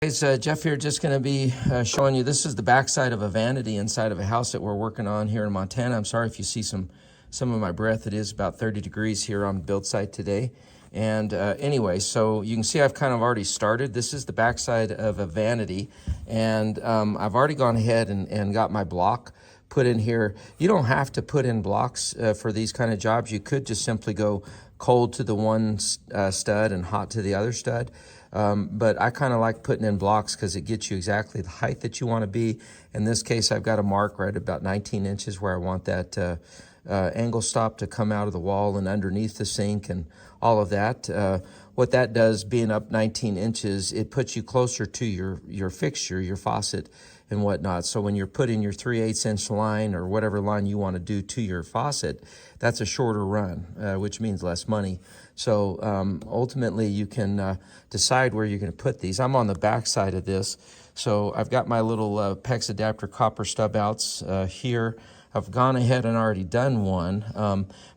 Guys, Jeff here, just going to be showing you, this is the backside of a vanity inside of a house that we're working on here in Montana. I'm sorry if you see some of my breath. It is about 30 degrees here on the build site today. And anyway, so you can see I've kind of already started. This is the backside of a vanity, and I've already gone ahead and got my block put in here. You don't have to put in blocks for these kind of jobs. You could just simply go cold to the one stud and hot to the other stud. But I kind of like putting in blocks because it gets you exactly the height that you want to be. In this case, I've got a mark right about 19 inches where I want that angle stop to come out of the wall and underneath the sink and all of that. What that does, being up 19 inches, it puts you closer to your fixture, your faucet and whatnot. So when you're putting your 3/8 inch line or whatever line you want to do to your faucet, that's a shorter run, which means less money. So ultimately you can decide where you're going to put these. I'm on the back side of this. So I've got my little PEX adapter copper stub outs here. I've gone ahead and already done one,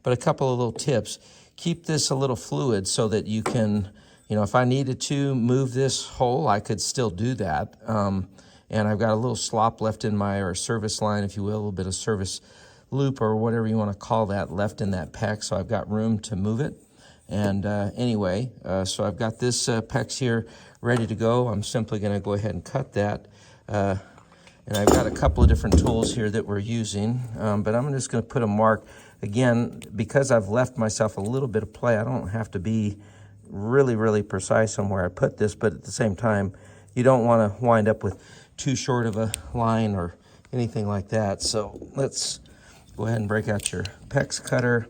but a couple of little tips. Keep this a little fluid so that you can, if I needed to move this hole, I could still do that. And I've got a little slop left in my, or service line, if you will, a little bit of service loop or whatever you want to call that left in that PEX, so I've got room to move it. And anyway, so I've got this PEX here ready to go. I'm simply going to go ahead and cut that. And I've got a couple of different tools here that we're using, but I'm just going to put a mark. Again, because I've left myself a little bit of play, I don't have to be really, really precise on where I put this, but at the same time, you don't want to wind up with too short of a line or anything like that. So let's go ahead and break out your PEX cutter.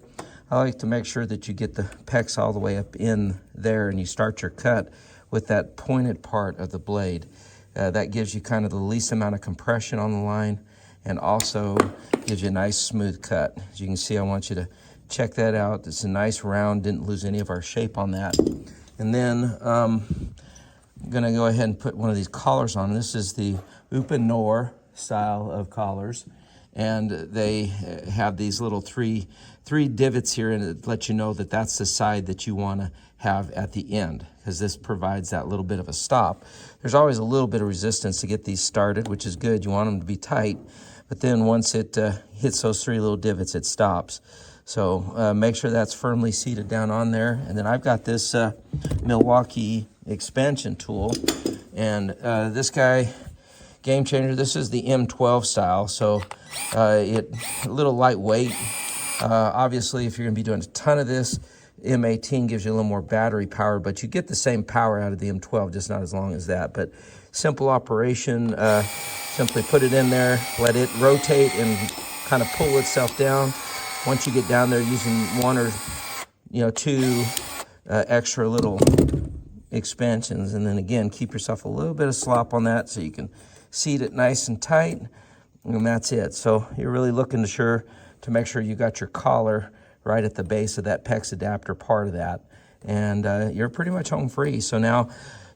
I like to make sure that you get the PEX all the way up in there and you start your cut with that pointed part of the blade. That gives you kind of the least amount of compression on the line and also gives you a nice smooth cut. As you can see, I want you to check that out. It's a nice round, didn't lose any of our shape on that. And then I'm gonna go ahead and put one of these collars on. This is the Nor style of collars. And they have these little three divots here, and it lets you know that that's the side that you want to have at the end, because this provides that little bit of a stop. There's always a little bit of resistance to get these started, which is good. You want them to be tight, but then once it hits those three little divots, it stops. So make sure that's firmly seated down on there. And then I've got this Milwaukee expansion tool, and this guy, game changer. This is the M12 style, so it a little lightweight. Obviously, if you're going to be doing a ton of this, M18 gives you a little more battery power, but you get the same power out of the M12, just not as long as that. But simple operation, simply put it in there, let it rotate and kind of pull itself down. Once you get down there using one or two extra little expansions, and then again, keep yourself a little bit of slop on that so you can seat it nice and tight, and that's it. So you're really looking to make sure you got your collar right at the base of that PEX adapter part of that, and you're pretty much home free. So now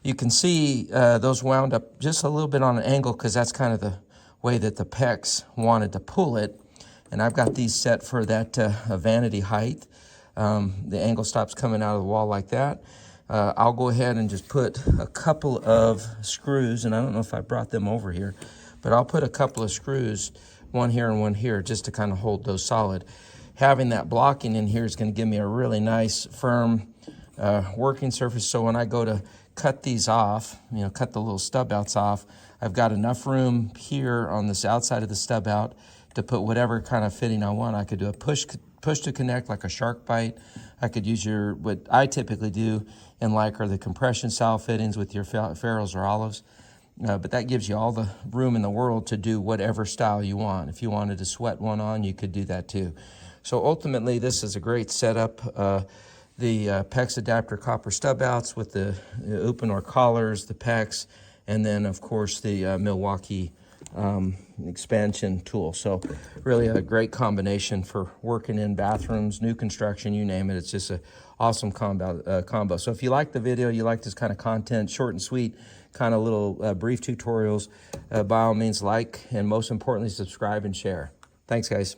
you can see those wound up just a little bit on an angle because that's kind of the way that the PEX wanted to pull it. And I've got these set for that vanity height. The angle stops coming out of the wall like that. I'll go ahead and just put a couple of screws, and I don't know if I brought them over here, but I'll put a couple of screws, one here and one here, just to kind of hold those solid. Having that blocking in here is going to give me a really nice, firm working surface, so when I go to cut these off, cut the little stub outs off, I've got enough room here on this outside of the stub out to put whatever kind of fitting I want. I could do a push to connect like a shark bite. I could use what I typically do in are the compression style fittings with your ferrules or olives. But that gives you all the room in the world to do whatever style you want. If you wanted to sweat one on, you could do that too. So ultimately, this is a great setup. The PEX adapter copper stub outs with the Nor collars, the PEX, and then of course the Milwaukee expansion tool. So really a great combination for working in bathrooms, new construction, you name it. It's just an awesome combo. So if you like the video, you like this kind of content, short and sweet, kind of little brief tutorials, by all means like, and most importantly, subscribe and share. Thanks, guys.